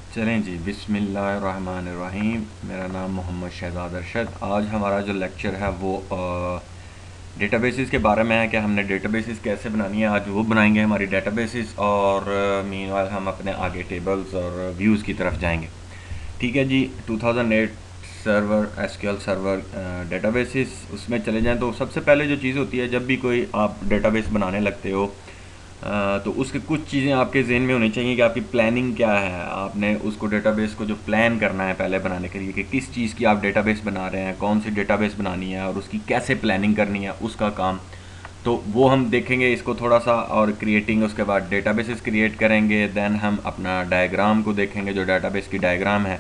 चलें जी, बिस्मिल्लाहिर्रहमानिर्रहीम। मेरा नाम मोहम्मद शहजाद अरशद। आज हमारा जो लेक्चर है वो डेटाबेसेस के बारे में है कि हमने डेटाबेसेस कैसे बनानी है। आज वो बनाएंगे हमारी डेटाबेसेस, और मीनवाइल हम अपने आगे टेबल्स और व्यूज़ की तरफ जाएंगे। ठीक है जी। 2008 सर्वर, एसक्यूएल सर्वर डेटाबेसेस, उसमें चले जाएं तो सबसे पहले जो चीज़ होती है, जब भी कोई आप डेटाबेस बनाने लगते हो तो उसके कुछ चीज़ें आपके जहन में होनी चाहिए कि आपकी प्लानिंग क्या है। आपने उसको डेटाबेस को जो प्लान करना है पहले बनाने के लिए कि किस चीज़ की आप डेटाबेस बना रहे हैं, कौन सी डेटाबेस बनानी है और उसकी कैसे प्लानिंग करनी है, उसका काम। तो वो हम देखेंगे इसको थोड़ा सा, और क्रिएटिंग, उसके बाद डेटाबेसेस क्रिएट करेंगे। देन हम अपना डायग्राम को देखेंगे, जो डेटाबेस की डायग्राम है।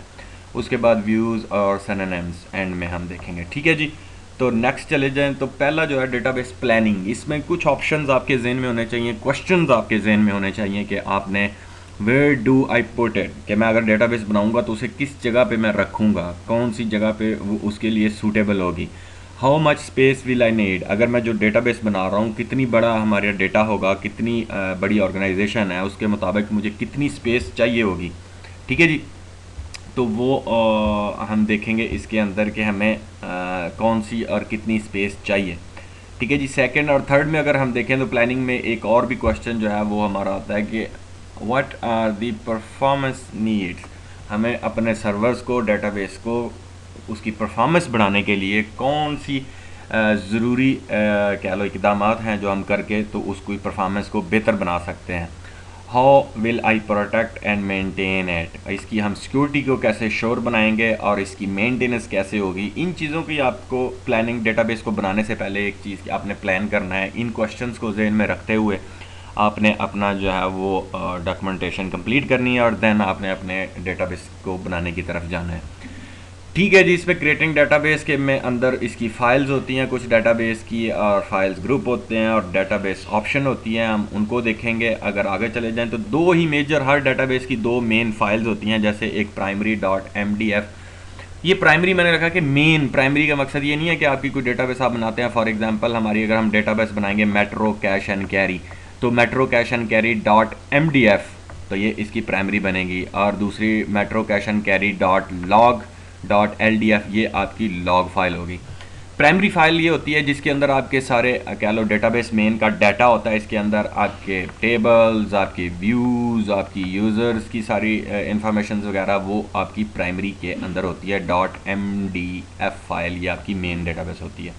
उसके बाद व्यूज़ और सिनोनिम्स एंड में हम देखेंगे। ठीक है जी। तो नेक्स्ट चले जाएं तो पहला जो है डेटाबेस प्लानिंग। इसमें कुछ ऑप्शंस आपके जहन में होने चाहिए, क्वेश्चंस आपके जहन में होने चाहिए कि आपने where do I put it, कि मैं अगर डेटाबेस बनाऊंगा तो उसे किस जगह पे मैं रखूंगा, कौन सी जगह पे वो उसके लिए सूटेबल होगी। How much space will I need, अगर मैं जो डेटाबेस बना रहा हूँ कितनी बड़ा हमारा डेटा होगा, कितनी बड़ी ऑर्गेनाइजेशन है, उसके मुताबिक मुझे कितनी स्पेस चाहिए होगी। ठीक है जी। तो वो हम देखेंगे इसके अंदर कि हमें कौन सी और कितनी स्पेस चाहिए। ठीक है जी। सेकंड और थर्ड में अगर हम देखें तो प्लानिंग में एक और भी क्वेश्चन जो है वो हमारा आता है कि what are the performance needs. हमें अपने सर्वर्स को, डेटाबेस को, उसकी परफॉर्मेंस बढ़ाने के लिए कौन सी ज़रूरी कह लो इकदाम हैं जो हम करके तो उसकी परफॉर्मेंस को बेहतर बना सकते हैं। How will I protect and maintain it, इसकी हम सिक्योरिटी को कैसे श्योर बनाएंगे और इसकी मेंटेनेंस कैसे होगी। इन चीज़ों की आपको प्लानिंग, डेटाबेस को बनाने से पहले एक चीज़ की आपने प्लान करना है। इन क्वेश्चंस को जहन में रखते हुए आपने अपना जो है वो डॉक्यूमेंटेशन कंप्लीट करनी है, और देन आपने अपने डेटाबेस को बनाने की तरफ जाना है। ठीक है जी। इसमें क्रिएटिंग डेटाबेस के में अंदर इसकी फ़ाइल्स होती हैं कुछ डेटाबेस की, और फाइल्स ग्रुप होते हैं, और डेटाबेस ऑप्शन होती हैं, हम उनको देखेंगे। अगर आगे चले जाएं तो दो ही मेजर, हर डेटाबेस की दो मेन फाइल्स होती हैं। जैसे एक primary dot M D F, ये प्राइमरी मैंने रखा कि मेन। प्राइमरी का मकसद ये नहीं है कि आपकी कोई डेटाबेस आप बनाते हैं, फॉर एग्जांपल हमारी अगर हम डेटाबेस बनाएंगे मेट्रो कैश एंड कैरी, तो metro cash and carry dot M D F, तो ये इसकी प्राइमरी बनेगी। और दूसरी metro cash and carry dot log dot L D F, ये आपकी लॉग फाइल होगी। प्राइमरी फाइल ये होती है जिसके अंदर आपके सारे कह लो डेटाबेस मेन का डाटा होता है। इसके अंदर आपके टेबल्स, आपके व्यूज़, आपकी यूज़र्स की सारी इंफॉर्मेशन वगैरह वो आपकी प्राइमरी के अंदर होती है। Dot M D F file ये आपकी मेन डेटाबेस होती है।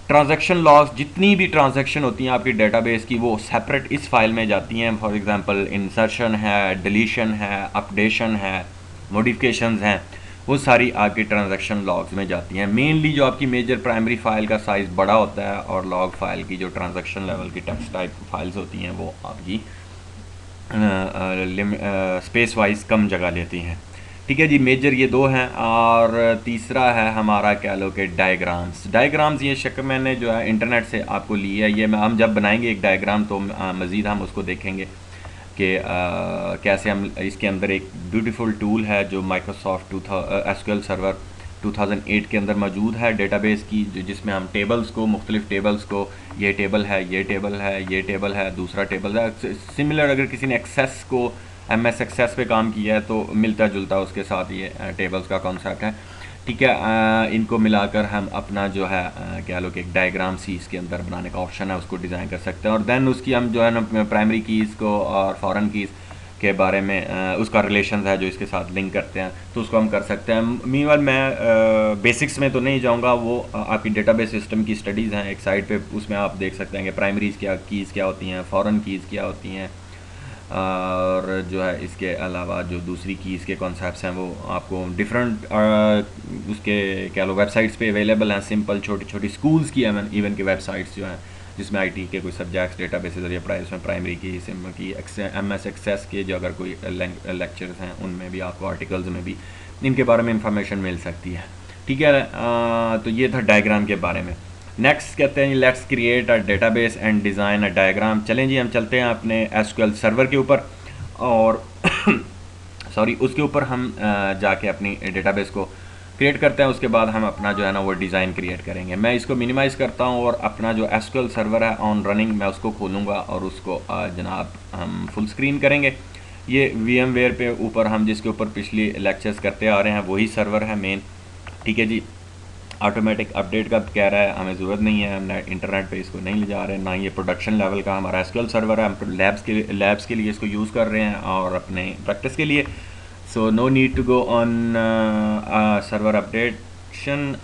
ट्रांजैक्शन लॉग्स, जितनी भी ट्रांजैक्शन होती हैं आपकी डेटाबेस की वो सेपरेट इस फाइल में जाती हैं। फॉर एग्जांपल इंसर्शन है, डिलीशन है, अपडेशन है, मॉडिफिकेशंस हैं, वो सारी आपकी ट्रांजैक्शन लॉग्स में जाती हैं। मेनली जो आपकी मेजर प्राइमरी फाइल का साइज़ बड़ा होता है, और लॉग फाइल की जो ट्रांजैक्शन लेवल की टेक्स्ट टाइप फाइल्स होती हैं वो आपकी स्पेस वाइज कम जगह लेती हैं। ठीक है जी। मेजर ये दो हैं, और तीसरा है हमारा कह लो कि डायग्राम्स। डायग्राम्स ये शक्ल मैंने जो है इंटरनेट से आपको ली है। ये हम जब बनाएंगे एक डायग्राम तो मज़ीद हम उसको देखेंगे कि कैसे हम इसके अंदर एक ब्यूटीफुल टूल है जो माइक्रोसॉफ्ट एसक्यूएल सर्वर 2008 के अंदर मौजूद है डेटाबेस की, जिसमें हम टेबल्स को, मुख्तलिफ टेबल्स को, ये टेबल है, ये टेबल है, ये टेबल है, दूसरा टेबल है, सिमिलर अगर किसी ने एक्सेस को, एम एस एक्सेस पे काम किया है तो मिलता जुलता उसके साथ ये टेबल्स का कॉन्सेप्ट है। ठीक है। इनको मिलाकर हम अपना जो है कह लो कि एक डायग्राम सी इसके अंदर बनाने का ऑप्शन है, उसको डिज़ाइन कर सकते हैं। और देन उसकी हम जो है ना प्राइमरी कीज़ को और फॉरेन कीज़ के बारे में उसका रिलेशन है जो इसके साथ लिंक करते हैं, तो उसको हम कर सकते हैं। मीनवाइल मैं बेसिक्स में तो नहीं जाऊंगा, वो आपकी डेटाबेस सिस्टम की स्टडीज़ हैं एक साइड पे, उसमें आप देख सकते हैं कि प्राइमरीज़ क्या कीज़ क्या होती हैं, फॉरेन कीज़ क्या होती हैं, और जो है इसके अलावा जो दूसरी कीज़ के कॉन्सेप्ट्स हैं वो आपको डिफरेंट उसके कह लो वेबसाइट्स पे अवेलेबल हैं। सिंपल छोटी छोटी स्कूल्स की इवन की वेबसाइट्स जो हैं, जिसमें आईटी के कोई सब्जेक्ट्स डेटाबेसेस या प्राइस में प्राइमरी की, सिम की, एम एस एक्सेस के जो अगर कोई लेक्चर्स हैं उनमें भी आपको, आर्टिकल्स में भी इनके बारे में इंफॉर्मेशन मिल सकती है। ठीक है। तो ये था डायग्राम के बारे में। नेक्स्ट कहते हैं let's create a database and design a diagram. चलें जी, हम चलते हैं अपने एसक्यूएल सर्वर के ऊपर, और सॉरी उसके ऊपर हम जाके अपनी डेटाबेस को क्रिएट करते हैं। उसके बाद हम अपना जो है ना वो डिज़ाइन क्रिएट करेंगे। मैं इसको मिनिमाइज़ करता हूँ, और अपना जो एसक्यूएल सर्वर है ऑन रनिंग मैं उसको खोलूँगा, और उसको जनाब हम फुल स्क्रीन करेंगे। ये VMware पे ऊपर हम जिसके ऊपर पिछली लेक्चर्स करते आ रहे हैं वही सर्वर है मेन, ठीक है जी। ऑटोमेटिक अपडेट का कह रहा है, हमें ज़रूरत नहीं है, हम इंटरनेट पे इसको नहीं ले जा रहे हैं, ना ये प्रोडक्शन लेवल का हमारा SQL सर्वर है, हम लैब्स के लिए इसको यूज़ कर रहे हैं और अपने प्रैक्टिस के लिए। So no need to go on server updation.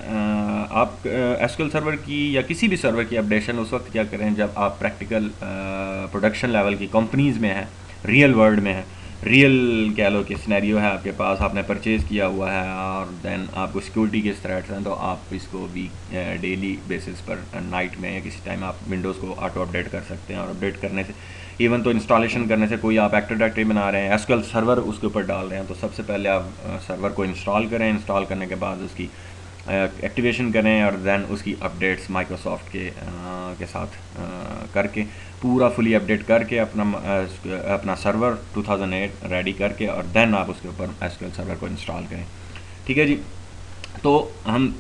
आप SQL सर्वर की या किसी भी सर्वर की अपडेशन उस वक्त क्या करें जब आप प्रैक्टिकल प्रोडक्शन लेवल की कंपनीज़ में हैं, रियल वर्ल्ड में है, रियल कह लो कि सिनेरियो है आपके पास, आपने परचेज़ किया हुआ है और देन आपको सिक्योरिटी के थ्रेट्स हैं, तो आप इसको डेली बेसिस पर नाइट में या किसी टाइम आप विंडोज़ को ऑटो अपडेट कर सकते हैं। और अपडेट करने से, इवन तो इंस्टॉलेशन करने से, कोई आप एक्टिव डायरेक्टरी बना रहे हैं, SQL सर्वर उसके ऊपर डाल रहे हैं, तो सबसे पहले आप सर्वर को इंस्टॉल करें, इंस्टॉल करने के बाद उसकी एक्टिवेशन करें और देन उसकी अपडेट्स माइक्रोसॉफ्ट के साथ करके पूरा फुली अपडेट करके अपना सर्वर 2008 रेडी करके और देन आप उसके ऊपर SQL सर्वर को इंस्टॉल करें, ठीक है जी। तो हम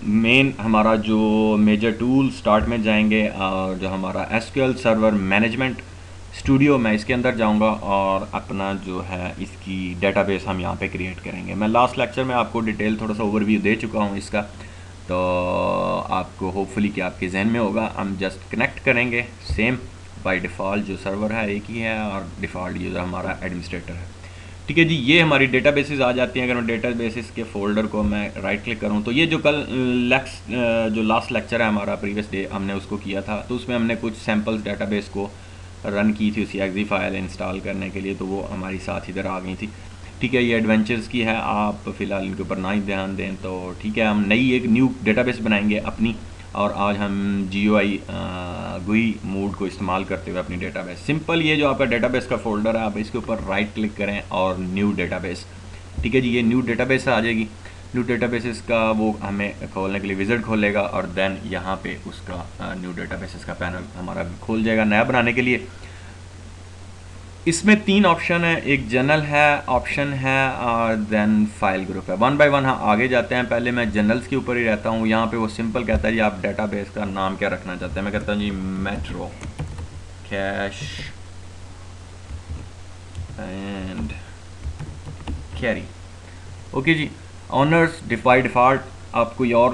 हमारा जो मेजर टूल स्टार्ट में जाएंगे और जो हमारा SQL सर्वर मैनेजमेंट स्टूडियो, मैं इसके अंदर जाऊंगा और अपना जो है इसकी डेटाबेस हम यहाँ पे क्रिएट करेंगे। मैं लास्ट लेक्चर में आपको डिटेल थोड़ा सा ओवरव्यू दे चुका हूँ इसका, तो आपको होपफुली कि आपके जहन में होगा। हम जस्ट कनेक्ट करेंगे, सेम बाय डिफ़ॉल्ट जो सर्वर है एक ही है और डिफ़ॉल्ट यूज़र हमारा एडमिनिस्ट्रेटर है, ठीक है जी। ये हमारी डेटाबेसेस आ जाती हैं। अगर मैं डेटाबेसेस के फ़ोल्डर को मैं राइट क्लिक करूँ तो ये जो जो लास्ट लेक्चर है हमारा प्रीवियस डे हमने उसको किया था, तो उसमें हमने कुछ सैम्पल्स डेटाबेस को रन की थी, उसी एक्जी फाइल इंस्टॉल करने के लिए, तो वो हमारी साथ इधर आ गई थी, ठीक है। ये एडवेंचर्स की है, आप फ़िलहाल इनके ऊपर ना ही ध्यान दें, तो ठीक है। हम नई एक न्यू डेटाबेस बनाएंगे अपनी, और आज हम GUI मोड को इस्तेमाल करते हुए अपनी डेटाबेस, सिंपल ये जो आपका डेटाबेस का फ़ोल्डर है, आप इसके ऊपर राइट क्लिक करें और न्यू डेटाबेस, ठीक है जी। ये न्यू डेटाबेस आ जाएगी। न्यू डेटाबेसेस का वो हमें खोलने के लिए विज़िट खोलेगा और देन यहाँ पे उसका न्यू डेटाबेसेस का पैनल हमारा खोल जाएगा नया बनाने के लिए। इसमें 3 ऑप्शन है, एक जनरल है ऑप्शन है और देन फाइल ग्रुप है। वन बाय वन हम आगे जाते हैं। पहले मैं जनरल्स के ऊपर ही रहता हूँ। यहाँ पे वो सिंपल कहता है जी आप डेटाबेस का नाम क्या रखना चाहते हैं। मैं कहता हूँ जी Metro cash and Carry, okay जी। ऑनर्स बाय डिफ़ॉल्ट आप कोई और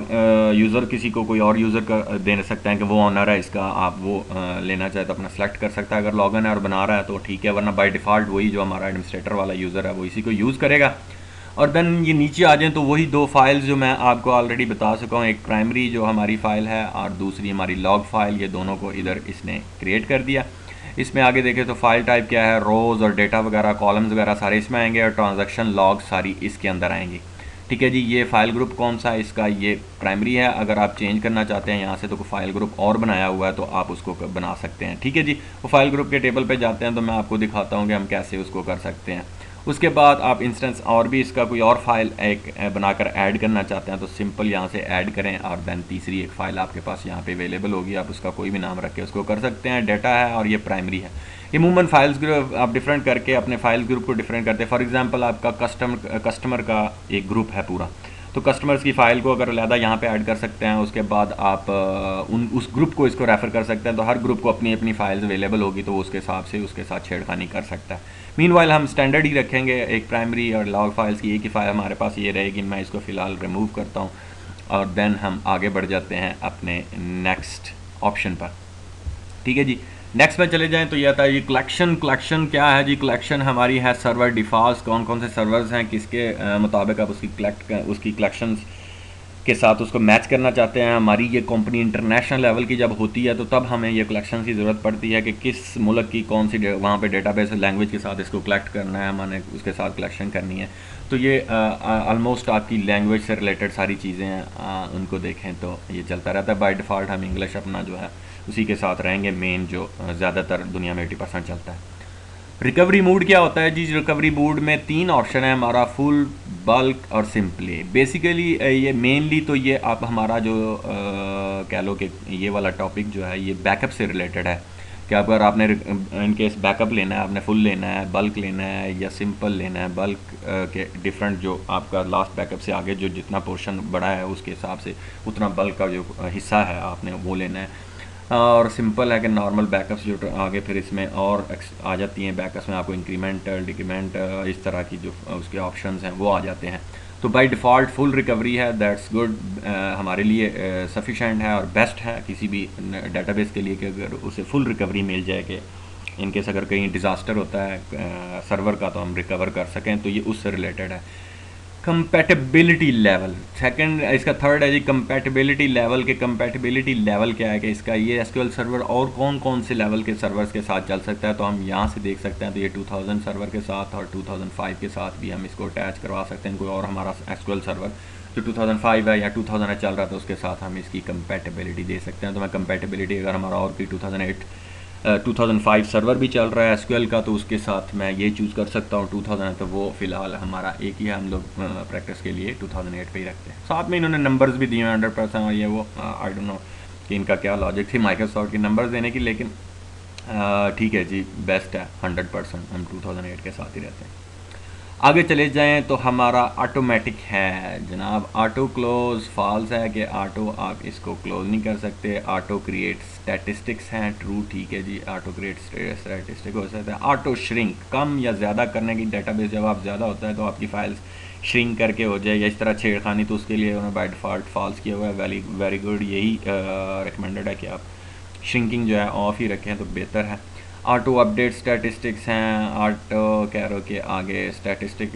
यूज़र, किसी को कोई और यूज़र का दे सकते हैं कि वो ऑनर है इसका, आप वो लेना चाहे तो अपना सेलेक्ट कर सकता है। अगर लॉगिन है और बना रहा है तो ठीक है, वरना बाय डिफ़ॉल्ट वही जो हमारा एडमिनिस्ट्रेटर वाला यूज़र है वो इसी को यूज़ करेगा। और देन ये नीचे आ जाएँ तो वही 2 फाइल्स जो मैं आपको ऑलरेडी बता चुका हूँ, एक प्राइमरी जो हमारी फ़ाइल है और दूसरी हमारी लॉग फाइल, ये दोनों को इधर इसने क्रिएट कर दिया। इसमें आगे देखें तो फाइल टाइप क्या है, रोज़ और डेटा वगैरह, कॉलम्स वगैरह सारे इसमें आएंगे और ट्रांजैक्शन लॉग सारी इसके अंदर आएंगी, ठीक है जी। ये फाइल ग्रुप कौन सा है इसका, ये प्राइमरी है। अगर आप चेंज करना चाहते हैं यहाँ से तो कोई फाइल ग्रुप और बनाया हुआ है तो आप उसको बना सकते हैं, ठीक है जी। वो फाइल ग्रुप के टेबल पे जाते हैं तो मैं आपको दिखाता हूँ कि हम कैसे उसको कर सकते हैं। उसके बाद आप इंस्टेंस और भी इसका कोई और फाइल एक बनाकर ऐड करना चाहते हैं तो सिंपल यहाँ से ऐड करें और देन तीसरी एक फ़ाइल आपके पास यहाँ पे अवेलेबल होगी, आप उसका कोई भी नाम रख के उसको कर सकते हैं। डेटा है और ये प्राइमरी है। इमूमन फाइल्स ग्रुप आप डिफरेंट करके अपने फाइल्स ग्रुप को डिफरेंट करते हैं। फॉर एग्जांपल आपका कस्टमर का एक ग्रुप है पूरा, तो कस्टमर्स की फ़ाइल को अगर अलहदा यहाँ पे ऐड कर सकते हैं। उसके बाद आप उस ग्रुप को इसको रेफ़र कर सकते हैं, तो हर ग्रुप को अपनी अपनी फाइल्स अवेलेबल होगी, तो उसके हिसाब से उसके साथ छेड़खानी कर सकता है। मीनवाइल हम स्टैंडर्ड ही रखेंगे, एक प्राइमरी और लॉग फाइल्स की एक ही फ़ाइल हमारे पास ये रहेगी। मैं इसको फ़िलहाल रिमूव करता हूँ और देन हम आगे बढ़ जाते हैं अपने नेक्स्ट ऑप्शन पर, ठीक है जी। नेक्स्ट में चले जाएं तो ये आता है जी कलेक्शन क्या है जी। कलेक्शन हमारी है सर्वर डिफ़ॉल्ट, कौन कौन से सर्वर्स हैं, किसके मुताबिक आप उसकी कलेक्शंस के साथ उसको मैच करना चाहते हैं। हमारी ये कंपनी इंटरनेशनल लेवल की जब होती है तो तब हमें ये कलेक्शन की ज़रूरत पड़ती है कि किस मुल्क की कौन सी वहाँ पे डेटाबेस लैंग्वेज के साथ इसको कलेक्ट करना है, हमने उसके साथ कलेक्शन करनी है। तो ये ऑलमोस्ट आपकी लैंग्वेज से रिलेटेड सारी चीज़ें हैं, उनको देखें तो ये चलता रहता है। बाय डिफ़ॉल्ट हम इंग्लिश अपना जो है उसी के साथ रहेंगे, मेन जो ज़्यादातर दुनिया में 80% चलता है। रिकवरी मोड क्या होता है जी। रिकवरी मोड में 3 ऑप्शन है हमारा, फुल, बल्क और सिंपली। बेसिकली ये मेनली तो ये आप हमारा जो कह लो कि ये वाला टॉपिक जो है ये बैकअप से रिलेटेड है कि अगर आपने इनकेस बैकअप लेना है, आपने फुल लेना है, बल्क लेना है या सिंपल लेना है। बल्क के डिफरेंट जो आपका लास्ट बैकअप से आगे जो जितना पोर्शन बड़ा है उसके हिसाब से उतना बल्क का जो हिस्सा है आपने वो लेना है। और सिंपल है कि नॉर्मल बैकअप्स जो आगे फिर इसमें और आ जाती हैं। बैकअप्स में आपको इंक्रीमेंटल डिक्रीमेंट इस तरह की जो उसके ऑप्शंस हैं वो आ जाते हैं। तो बाय डिफ़ॉल्ट फुल रिकवरी है, दैट्स गुड, हमारे लिए सफिशेंट है और बेस्ट है किसी भी डेटाबेस के लिए कि अगर उसे फुल रिकवरी मिल जाए कि इनकेस अगर कहीं डिज़ास्टर होता है सर्वर का तो हम रिकवर कर सकें। तो ये उससे रिलेटेड है। कंपैटिबिलिटी लेवल सेकंड, इसका थर्ड है जी कंपैटिबिलिटी लेवल के कंपैटिबिलिटी लेवल क्या है कि इसका ये एसक्यूएल सर्वर और कौन कौन से लेवल के सर्वर्स के साथ चल सकता है। तो हम यहाँ से देख सकते हैं, तो ये 2000 सर्वर के साथ और 2005 के साथ भी हम इसको अटैच करवा सकते हैं। कोई और हमारा एसक्यूएल सर्वर जो 2005 है या 2000 चल रहा था उसके साथ हम इसकी कंपैटिबिलिटी दे सकते हैं। तो मैं कंपैटिबिलिटी अगर हमारा और कोई 2005 सर्वर भी चल रहा है एसक्यूएल का तो उसके साथ मैं ये चूज़ कर सकता हूँ 2000 है, तो वो फ़िलहाल हमारा एक ही है, हम लोग प्रैक्टिस के लिए 2008 पे ही रखते हैं। साथ में इन्होंने नंबर्स भी दिए हैं 100% और ये वो आई डोंट नो कि इनका क्या लॉजिक थी माइक्रोसॉफ्ट के नंबर्स देने की, लेकिन ठीक है जी, बेस्ट है 100%, हम 2008 के साथ ही रहते हैं। आगे चले जाएं तो हमारा ऑटोमेटिक है जनाब। ऑटो क्लोज फॉल्स है कि ऑटो आप इसको क्लोज नहीं कर सकते। ऑटो क्रिएट स्टैटिस्टिक्स हैं ट्रू, ठीक है जी, ऑटो क्रिएट स्टैटिस्टिक हो सकता है। ऑटो श्रिंक, कम या ज़्यादा करने की, डेटाबेस जब आप ज़्यादा होता है तो आपकी फाइल्स श्रिंक करके हो जाए या इस तरह छेड़खानी, तो उसके लिए उन्होंने बाय डिफ़ॉल्ट फॉल्स किया हुआ है। वेरी गुड, यही रिकमेंडेड है कि आप श्रिंकिंग जो है ऑफ़ ही रखें तो बेहतर है। ऑटो अपडेट स्टैटिस्टिक्स हैं, ऑटो कैरो के आगे स्टैटिस्टिक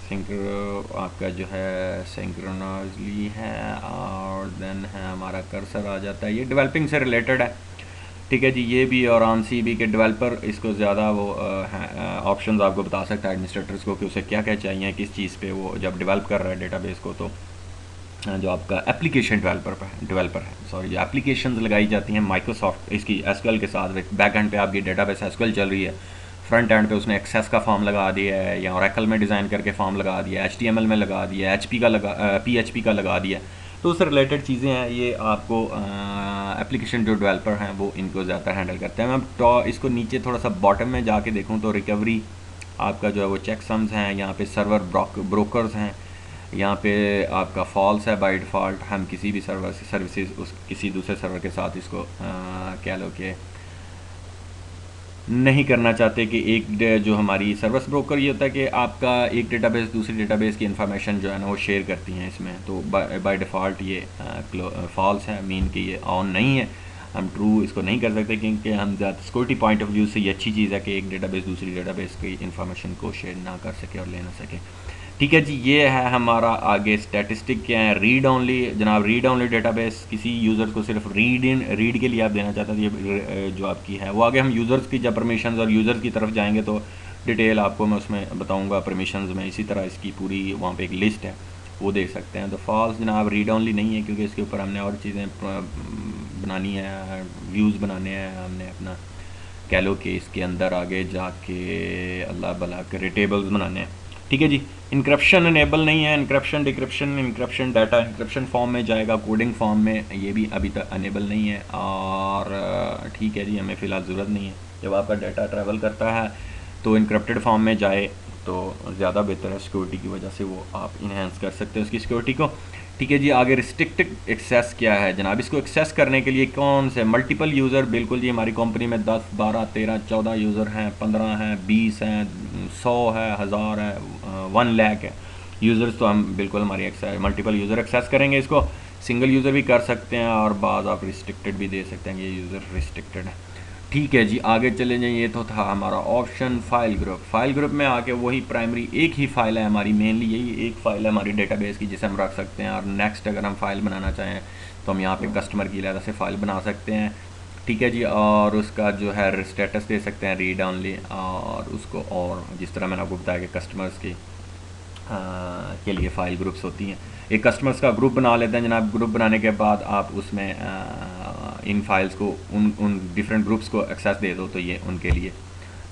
सिंक्रो आपका जो है सिंक्रोनाइजली है और देन है हमारा कर्सर आ जाता है। ये डेवलपिंग से रिलेटेड है, ठीक है जी। ये भी और ऑन सी बी के डेवलपर इसको ज़्यादा वो ऑप्शंस आपको बता सकता है एडमिनिस्ट्रेटर्स को कि उसे क्या क्या चाहिए किस चीज़ पे वो जब डेवलप कर रहा है डेटाबेस को। तो जो आपका एप्लीकेशन डेवलपर है सॉरी, जो एप्लीकेशंस लगाई जाती हैं माइक्रोसॉफ्ट इसकी एसक्यूएल के साथ, बैक एंड पे आपकी डेटाबेस एसक्यूएल चल रही है, फ्रंट एंड पे उसने एक्सेस का फॉर्म लगा दिया है या ओरेकल में डिज़ाइन करके फॉर्म लगा दिया है, एचटीएमएल में लगा दिया है, पीएचपी का लगा दिया, तो उससे रिलेटेड चीज़ें हैं। ये आपको एप्लीकेशन जो डेवलपर हैं वो इनको ज़्यादा हैंडल करते हैं। मैं इसको नीचे थोड़ा सा बॉटम में जाके देखूँ तो रिकवरी आपका जो है वो चेक सम्स हैं, यहाँ पे सर्वर ब्रोकर्स हैं, यहाँ पे आपका फॉल्स है बाय डिफ़ॉल्ट। हम किसी भी सर्वर से सर्विसेज उस किसी दूसरे सर्वर के साथ इसको क्या लो कि नहीं करना चाहते कि एक जो हमारी सर्विस ब्रोकर ये होता है कि आपका एक डेटाबेस दूसरी डेटाबेस की इन्फॉर्मेशन जो है ना वो शेयर करती हैं इसमें, तो बाय डिफ़ॉल्ट ये फॉल्स है, मीन कि ये ऑन नहीं है। हम ट्रू इसको नहीं कर सकते क्योंकि हम ज़्यादा सिक्योरिटी पॉइंट ऑफ व्यू से ये अच्छी चीज़ है कि एक डेटाबेस दूसरी डेटाबेस की इन्फॉर्मेशन को शेयर ना कर सके और ले ना सके, ठीक है जी। ये है हमारा आगे स्टैटिस्टिक क्या है, रीड ओनली जनाब। रीड ओनली डेटाबेस किसी यूज़र को सिर्फ रीड के लिए आप देना चाहते हैं, ये जो आपकी है वो। आगे हम यूज़र्स की जब परमिशंस और यूज़र्स की तरफ जाएंगे तो डिटेल आपको मैं उसमें बताऊंगा परमिशंस में। इसी तरह इसकी पूरी वहाँ पे एक लिस्ट है वो देख सकते हैं। तो फॉल्स जनाब रीड ओनली नहीं है क्योंकि इसके ऊपर हमने और चीज़ें बनानी है, व्यूज़ बनाने हैं हमने अपना, कह लो कि इसके अंदर आगे जाके अल्लाह भला के टेबल्स बनाने हैं, ठीक है जी। इंक्रप्शन इनेबल नहीं है, इंक्रप्शन डाटा इंक्रप्शन फॉर्म में जाएगा, कोडिंग फॉर्म में ये भी अभी तक अनेबल नहीं है और ठीक है जी, हमें फ़िलहाल ज़रूरत नहीं है। जब आपका डाटा ट्रैवल करता है तो इंक्रप्टेड फॉर्म में जाए तो ज़्यादा बेहतर है, सिक्योरिटी की वजह से वो आप इन्हेंस कर सकते हैं उसकी सिक्योरिटी को, ठीक है जी। आगे रिस्ट्रिक्टेड एक्सेस क्या है जनाब, इसको एक्सेस करने के लिए कौन से मल्टीपल यूज़र, बिल्कुल जी हमारी कंपनी में 10 12 13 14 यूज़र हैं, 15 हैं, 20 हैं, 100 है, 1000 है, 1 लाख है यूज़र्स, तो हम बिल्कुल हमारी मल्टीपल यूज़र एक्सेस करेंगे। इसको सिंगल यूज़र भी कर सकते हैं और बाद आप रिस्ट्रिक्टेड भी दे सकते हैं, ये यूज़र रिस्ट्रिक्टेड है, ठीक है जी। आगे चले जाएँ, ये तो था हमारा ऑप्शन फाइल ग्रुप में आके वही प्राइमरी एक ही फ़ाइल है हमारी, मेनली यही एक फ़ाइल है हमारी डेटाबेस की जिसे हम रख सकते हैं। और नेक्स्ट अगर हम फ़ाइल बनाना चाहें तो हम यहाँ पे कस्टमर की अलग से फ़ाइल बना सकते हैं, ठीक है जी। और उसका जो है स्टेटस दे सकते हैं रीड ऑनली, और उसको और जिस तरह मैंने आपको बताया कि कस्टमर्स के लिए फ़ाइल ग्रुप्स होती हैं, एक कस्टमर्स का ग्रुप बना लेते हैं जनाब। ग्रुप बनाने के बाद आप उसमें इन फाइल्स को उन डिफरेंट ग्रुप्स को एक्सेस दे दो तो ये उनके लिए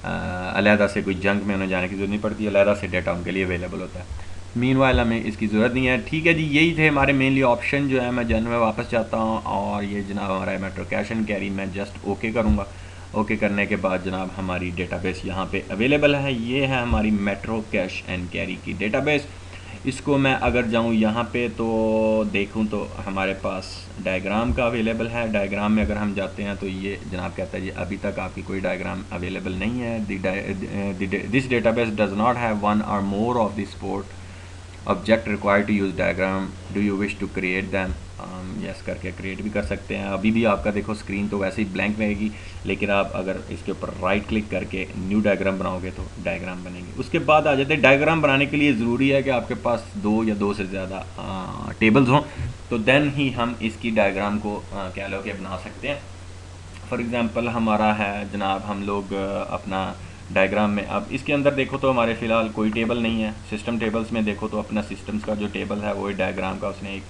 अलहदा से कोई जंक में उन्हें जाने की ज़रूरत नहीं पड़ती, अलहदा से डाटा उनके लिए अवेलेबल होता है। मीनवाइल हमें इसकी ज़रूरत नहीं है, ठीक है जी। यही थे हमारे मेनली ऑप्शन जो है। मैं जन में वापस जाता हूँ और ये जनाब हमारा मेट्रो कैश एंड कैरी, मैं जस्ट ओके करूँगा। ओके करने के बाद जनाब हमारी डेटाबेस यहाँ पे अवेलेबल है। ये है हमारी मेट्रो कैश एंड कैरी की डेटाबेस। इसको मैं अगर जाऊँ यहाँ पे तो देखूँ तो हमारे पास डायग्राम का अवेलेबल है। डायग्राम में अगर हम जाते हैं तो ये जनाब कहता है जी अभी तक आपकी कोई डायग्राम अवेलेबल नहीं है। This database does not have one or more of this support object required to use diagram, do you wish to create them. Yes करके क्रिएट भी कर सकते हैं। अभी भी आपका देखो स्क्रीन तो वैसे ही ब्लैंक रहेगी, लेकिन आप अगर इसके ऊपर राइट क्लिक करके न्यू डायग्राम बनाओगे तो डायग्राम बनेंगे। उसके बाद आ जाते हैं डायग्राम बनाने के लिए ज़रूरी है कि आपके पास 2 या 2 से ज़्यादा टेबल्स हों, तो देन ही हम इसकी डायग्राम को क्या लो के बना सकते हैं। फॉर एग्ज़ाम्पल हमारा है जनाब, हम लोग अपना डायग्राम में अब इसके अंदर देखो तो हमारे फ़िलहाल कोई टेबल नहीं है। सिस्टम टेबल्स में देखो तो अपना सिस्टम्स का जो टेबल है वो डायग्राम का उसने एक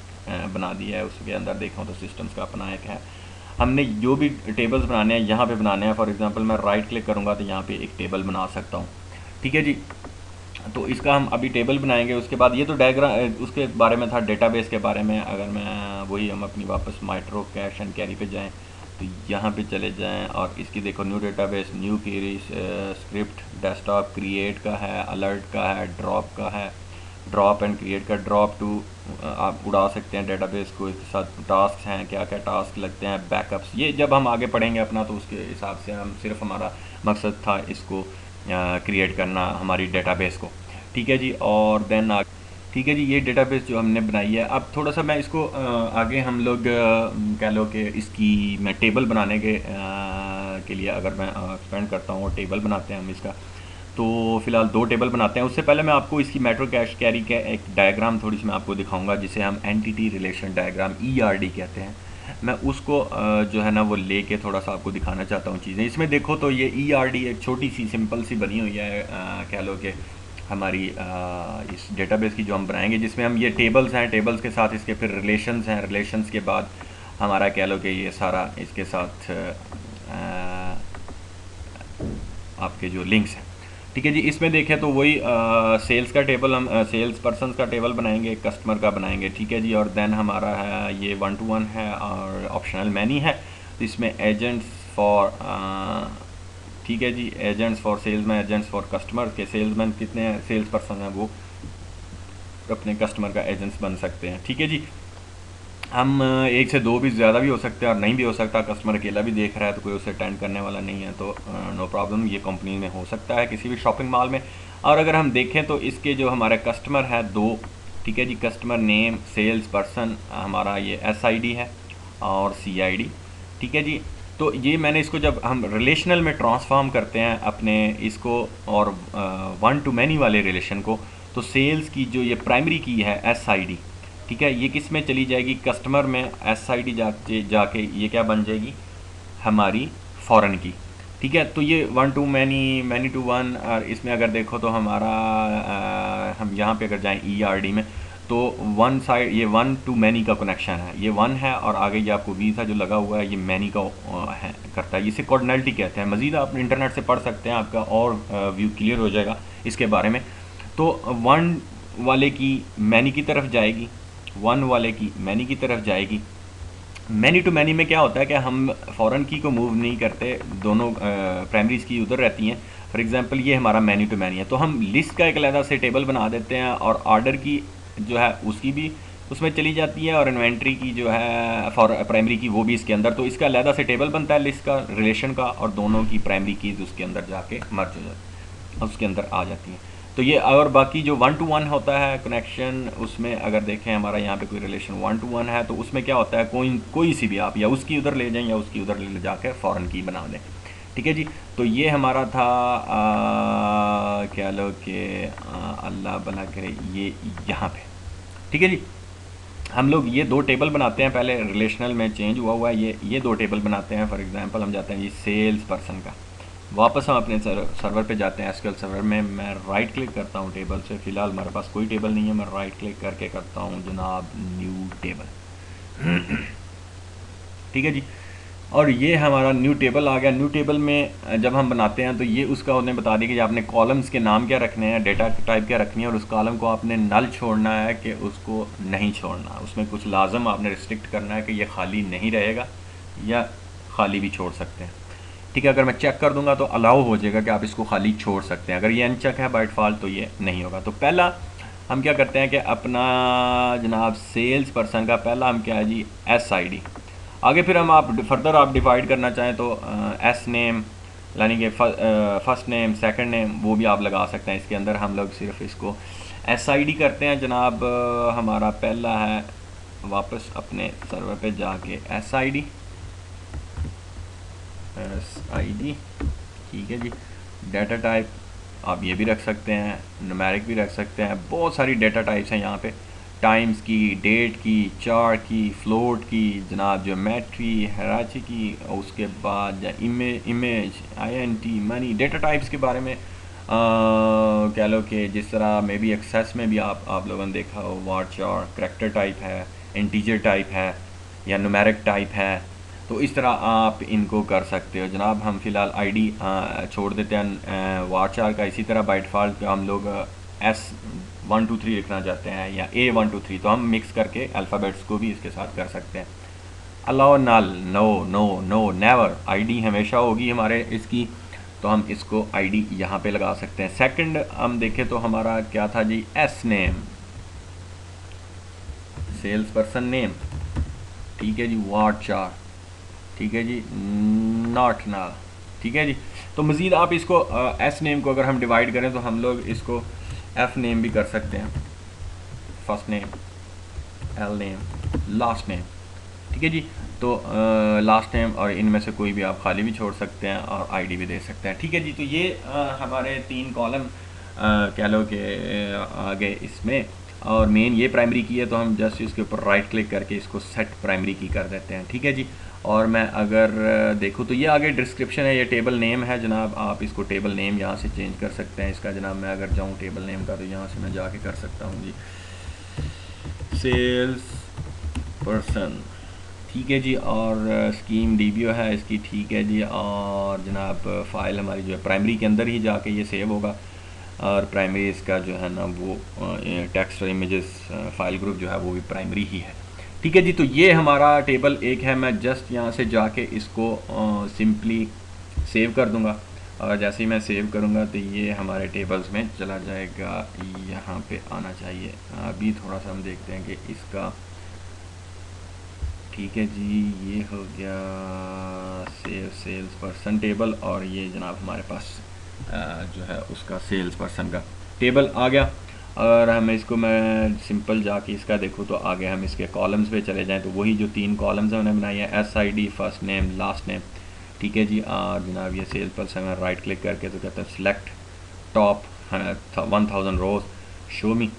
बना दिया है। उसके अंदर देखो तो सिस्टम्स का अपना एक है। हमने जो भी टेबल्स बनाने हैं यहाँ पे बनाने हैं। फॉर एग्ज़ाम्पल मैं राइट क्लिक करूँगा तो यहाँ पे एक टेबल बना सकता हूँ। ठीक है जी, तो इसका हम अभी टेबल बनाएंगे। उसके बाद ये तो डायग्राम उसके बारे में था, डेटाबेस के बारे में। अगर मैं वही हम अपनी वापस माइट्रो कैश एंड कैरी पे जाएं तो यहाँ पे चले जाएं और इसकी देखो new database, new query, script, desktop, create का है, अलर्ट का है, ड्रॉप का है। ड्रॉप एंड क्रिएट का ड्रॉप टू आप उड़ा सकते हैं डेटाबेस को। इसके साथ टास्क हैं, क्या क्या टास्क लगते हैं, बैकअप्स, ये जब हम आगे पढ़ेंगे अपना तो उसके हिसाब से हम सिर्फ हमारा मकसद था इसको क्रिएट करना हमारी डेटाबेस को। ठीक है जी, और देन ठीक है जी, ये डेटाबेस जो हमने बनाई है। अब थोड़ा सा मैं इसको आगे हम लोग कह लो कि इसकी मैं टेबल बनाने के लिए अगर मैं एक्सपेंड करता हूँ और टेबल बनाते हैं हम इसका, तो फ़िलहाल 2 टेबल बनाते हैं। उससे पहले मैं आपको इसकी मेट्रो कैश कैरी का एक डायग्राम थोड़ी सी मैं आपको दिखाऊंगा, जिसे हम एंटिटी रिलेशन डायग्राम ERD कहते हैं। मैं उसको जो है ना वो लेके थोड़ा सा आपको दिखाना चाहता हूँ चीज़ें। इसमें देखो तो ये ERD एक छोटी सी सिंपल सी बनी हुई है, कह लो कि हमारी इस डेटाबेस की जो हम बनाएंगे, जिसमें हम ये टेबल्स हैं, टेबल्स के साथ इसके फिर रिलेशंस हैं, रिलेशंस के बाद हमारा कह लो कि ये सारा इसके साथ आपके जो लिंक्स हैं। ठीक है जी, इसमें देखें तो वही सेल्स का टेबल हम सेल्स पर्सन का टेबल बनाएंगे, कस्टमर का बनाएंगे। ठीक है जी, और देन हमारा है ये 1 to 1 है और ऑप्शनल मैनी है। इसमें एजेंट्स फॉर ठीक है जी, agents for salesman, agents for customer के सेल्समैन कितने सेल्स पर्सन हैं वो अपने कस्टमर का एजेंट्स बन सकते हैं। ठीक है जी, हम 1 से 2 भी ज़्यादा भी हो सकते हैं और नहीं भी हो सकता। कस्टमर अकेला भी देख रहा है तो कोई उसे अटेंड करने वाला नहीं है, तो नो प्रॉब्लम, ये कंपनी में हो सकता है किसी भी शॉपिंग मॉल में। और अगर हम देखें तो इसके जो हमारे कस्टमर है 2, ठीक है जी, कस्टमर नेम, सेल्स पर्सन हमारा ये SID है और CID। ठीक है जी, तो ये मैंने इसको जब हम रिलेशनल में ट्रांसफॉर्म करते हैं अपने इसको और 1 to many वाले रिलेशन को, तो सेल्स की जो ये प्राइमरी की है SID, ठीक है, ये किस में चली जाएगी, कस्टमर में। SID जाके ये क्या बन जाएगी, हमारी फॉरेन की। ठीक है, तो ये 1 to many, many to 1, और इसमें अगर देखो तो हमारा हम यहाँ पे अगर जाएं ERD में तो 1 साइड ये 1 to many का कनेक्शन है, ये 1 है और आगे ये आपको वीज़ा जो लगा हुआ है ये मैनी का है करता है। इसे कोऑर्डिनलिटी कहते हैं। मज़ीद आप इंटरनेट से पढ़ सकते हैं, आपका और व्यू क्लियर हो जाएगा इसके बारे में। तो 1 वाले की मैनी की तरफ जाएगी, 1 वाले की मैनी की तरफ जाएगी। मैनी टू मैनी में क्या होता है कि हम फॉरेन की को मूव नहीं करते, दोनों प्राइमरीज की उधर रहती हैं। फॉर एग्जांपल ये हमारा मैनी टू मैनी है, तो हम लिस्ट का एक अलग से टेबल बना देते हैं और ऑर्डर की जो है उसकी भी उसमें चली जाती है और इन्वेंट्री की जो है फॉर प्राइमरी की वो भी इसके अंदर। तो इसका अलग से टेबल बनता है लिस्ट का, रिलेशन का, और दोनों की प्राइमरी कीज उसके अंदर जाके मर्ज हो जाती है, उसके अंदर आ जाती हैं। तो ये और बाकी जो 1 to 1 होता है कनेक्शन, उसमें अगर देखें हमारा यहाँ पे कोई रिलेशन 1 to 1 है तो उसमें क्या होता है, कोई सी भी आप या उसकी उधर ले जाएं या उसकी उधर ले जाकर फ़ॉरन की बना दें। ठीक है जी, तो ये हमारा था क्या लो कि अल्लाह भला करे ये यहाँ पे। ठीक है जी, हम लोग ये 2 टेबल बनाते हैं। पहले रिलेशनल में चेंज हुआ है, ये 2 टेबल बनाते हैं। फॉर एग्जांपल हम जाते हैं जी सेल्स पर्सन का, वापस हम अपने सर्वर पे जाते हैं। SQL सर्वर में मैं राइट क्लिक करता हूँ टेबल से, फ़िलहाल हमारे पास कोई टेबल नहीं है, मैं राइट क्लिक करके करता हूँ जनाब न्यू टेबल। ठीक है जी, और ये हमारा न्यू टेबल आ गया। न्यू टेबल में जब हम बनाते हैं तो ये उसका उन्हें बता दें कि आपने कॉलम्स के नाम क्या रखने हैं, डेटा टाइप क्या रखनी है, और उस कॉलम को आपने नल छोड़ना है कि उसको नहीं छोड़ना। उसमें कुछ लाजम आपने रिस्ट्रिक्ट करना है कि ये खाली नहीं रहेगा या खाली भी छोड़ सकते हैं। ठीक है, अगर मैं चेक कर दूंगा तो अलाउ हो जाएगा कि आप इसको खाली छोड़ सकते हैं। अगर ये अनचेक है बाय डिफ़ॉल्ट तो ये नहीं होगा। तो पहला हम क्या करते हैं कि अपना जनाब सेल्स पर्सन का पहला हम क्या है जी SID। आगे फिर हम आप फर्दर आप डिवाइड करना चाहें तो S नेम यानी कि फर्स्ट नेम सेकंड नेम वो भी आप लगा सकते हैं। इसके अंदर हम लोग सिर्फ इसको SID करते हैं जनाब। हमारा पहला है, वापस अपने सर्वर पे जाके SID ठीक है जी। डाटा टाइप आप ये भी रख सकते हैं, न्यूमेरिक भी रख सकते हैं, बहुत सारी डाटा टाइप्स हैं यहाँ पे, टाइम्स की, डेट की, चार की, फ्लोट की, जनाब ज्योमेट्री, हैराची की, उसके बाद image, INT, money. Data types के बारे में कह लो कि जिस तरह मे बी एक्सेस में भी आप लोगों ने देखा हो, वारचार करैक्टर टाइप है, इंटीजर टाइप है या न्यूमेरिक टाइप है, तो इस तरह आप इनको कर सकते हो जनाब। हम फ़िलहाल ID छोड़ देते हैं वारचार का। इसी तरह बाय डिफ़ॉल्ट हम लोग S123 लिखना चाहते हैं या A123, तो हम मिक्स करके अल्फ़ाबेट्स को भी इसके साथ कर सकते हैं। Allow, null, no, no, no, never. ID हमेशा होगी हमारे इसकी, तो हम इसको ID यहाँ पे लगा सकते हैं। सेकंड हम देखें तो हमारा क्या था जी, S name, sales person name, ठीक है जी, वारचार, ठीक है जी, नॉट ना, ठीक है जी। तो मज़ीद आप इसको S नेम को अगर हम डिवाइड करें तो हम लोग इसको F नेम भी कर सकते हैं, first name, L name, last name, ठीक है जी। तो लास्ट नेम और इनमें से कोई भी आप खाली भी छोड़ सकते हैं और ID भी दे सकते हैं, ठीक है जी। तो ये हमारे 3 कॉलम कह लो कि आगे इसमें, और मेन ये प्राइमरी की है तो हम जस्ट इसके ऊपर राइट क्लिक करके इसको सेट प्राइमरी की कर देते हैं, ठीक है जी। और मैं अगर देखूँ तो ये आगे डिस्क्रिप्शन है, ये टेबल नेम है जनाब। आप इसको टेबल नेम यहाँ से चेंज कर सकते हैं इसका जनाब। मैं अगर जाऊँ टेबल नेम का तो यहाँ से मैं जाके कर सकता हूँ जी, सेल्स पर्सन, ठीक है जी। और स्कीम DBO है इसकी, ठीक है जी। और जनाब फ़ाइल हमारी जो है प्राइमरी के अंदर ही जाके ये सेव होगा, और प्राइमरी इसका जो है ना वो टेक्स्ट और इमेजेस फाइल ग्रुप जो है वो भी प्राइमरी ही है, ठीक है जी। तो ये हमारा टेबल एक है। मैं जस्ट यहाँ से जाके इसको सिंपली सेव कर दूँगा, और जैसे ही मैं सेव करूँगा तो ये हमारे टेबल्स में चला जाएगा। यहाँ पे आना चाहिए। अभी थोड़ा सा हम देखते हैं कि इसका, ठीक है जी, ये हो गया सेव सेल्स पर्सन टेबल, और ये जनाब हमारे पास जो है उसका सेल्स पर्सन का टेबल आ गया। और हम इसको, मैं सिंपल जाके इसका देखूँ तो आगे हम इसके कॉलम्स पे चले जाएं तो वही जो 3 कॉलम्स हमने बनाई है, SID, first name, last name, ठीक है जी। और जनाब ये सेल्स पर्सन में राइट क्लिक करके तो कहते हैं सिलेक्ट टॉप 1000 रोज, शो मी,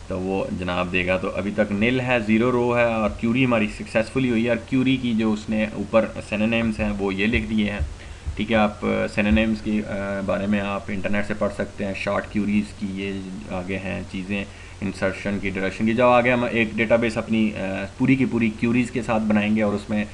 तो वो जनाब देगा। तो अभी तक नील है, 0 रो है, और क्यूरी हमारी सक्सेसफुली हुई है। और क्यूरी की जो उसने ऊपर सिनोनिम्स हैं वो ये लिख दिए हैं, ठीक है। आप सिनोनिम्स के बारे में आप इंटरनेट से पढ़ सकते हैं। शॉर्ट क्यूरीज़ की ये आगे हैं चीज़ें, इंसर्शन की, डायरेक्शन की। जब आगे हम एक डेटाबेस अपनी पूरी की पूरी क्यूरीज़ के साथ बनाएंगे, और उसमें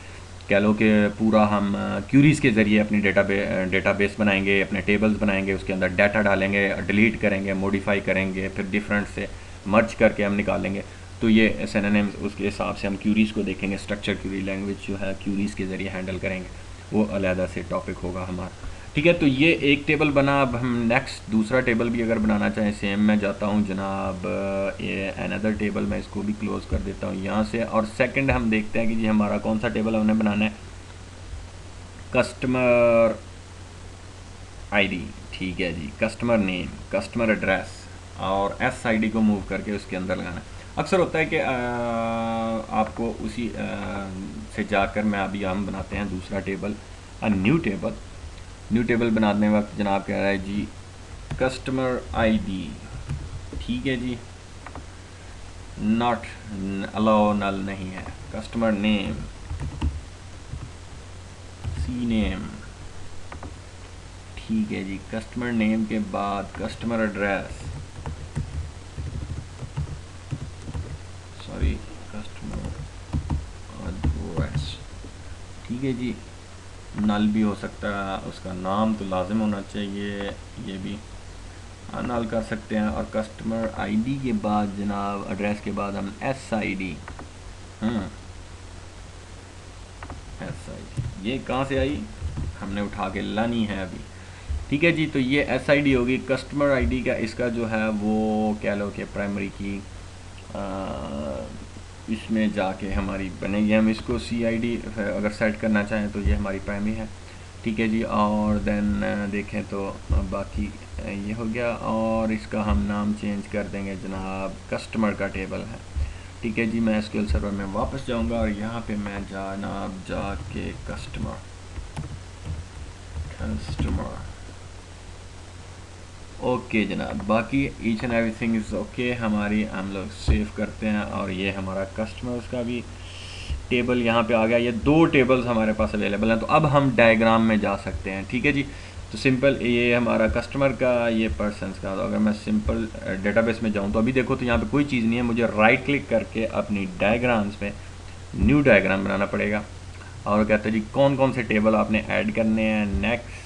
कह लो कि पूरा हम क्यूरीज़ के ज़रिए अपनी डेटाबेस बनाएंगे, अपने टेबल्स बनाएंगे, उसके अंदर डाटा डालेंगे, डिलीट करेंगे, मॉडिफाई करेंगे, फिर डिफरेंट से मर्ज करके हम निकालेंगे। तो ये सिनोनिम्स, उसके हिसाब से हम क्यूरीज़ को देखेंगे। स्ट्रक्चर क्यूरी लैंग्वेज जो है क्यूरीज़ के ज़रिए हैंडल करेंगे, वो अलहदा से टॉपिक होगा हमारा, ठीक है। तो ये एक टेबल बना। अब हम नेक्स्ट दूसरा टेबल भी अगर बनाना चाहें, सेम मैं जाता हूँ जनाब, ये अनदर टेबल, मैं इसको भी क्लोज कर देता हूँ यहाँ से। और सेकंड हम देखते हैं कि जी हमारा कौन सा टेबल हमने बनाना है, कस्टमर ID, ठीक है जी, कस्टमर नेम, कस्टमर एड्रेस, और SID को मूव करके उसके अंदर लगाना है। अक्सर होता है कि आपको उसी से जाकर, मैं अभी हम बनाते हैं दूसरा टेबल, न्यू टेबल बनाने वक्त जनाब कह रहा है जी कस्टमर ID, ठीक है जी, नॉट अलाउ, नल नहीं है, कस्टमर नेम, C नेम, ठीक है जी। कस्टमर नेम के बाद customer address, sorry, customer address, ठीक है जी। नल भी हो सकता है, उसका नाम तो लाजिम होना चाहिए, ये भी नल कर सकते हैं। और कस्टमर ID के बाद जनाब, एड्रेस के बाद हम SID, SID ये कहाँ से आई, हमने उठा के लानी है अभी, ठीक है जी। तो ये SID होगी, कस्टमर ID का इसका जो है वो कह लो कि प्राइमरी की इसमें जाके हमारी बनेगी। हम इसको CID अगर सेट करना चाहें तो ये हमारी प्राइमरी है। ठीक है जी। और देन देखें तो बाकी ये हो गया, और इसका हम नाम चेंज कर देंगे जनाब, कस्टमर का टेबल है। ठीक है जी। मैं SQL सर्वर में वापस जाऊंगा और यहाँ पे मैं जनाब जाके कस्टमर ओके जनाब, बाकी each and everything is okay हमारी। हम लोग सेव करते हैं और ये हमारा कस्टमर्स का भी टेबल यहाँ पे आ गया। ये 2 टेबल्स हमारे पास अवेलेबल हैं। तो अब हम डायग्राम में जा सकते हैं। ठीक है जी। तो सिंपल ये हमारा कस्टमर का, ये पर्सनस का। तो अगर मैं सिंपल डेटाबेस में जाऊँ तो अभी देखो तो यहाँ पे कोई चीज़ नहीं है। मुझे राइट क्लिक करके अपनी डायग्राम्स में न्यू डायग्राम बनाना पड़ेगा और कहते हैं जी कौन कौन से टेबल आपने ऐड करने हैं। नेक्स्ट,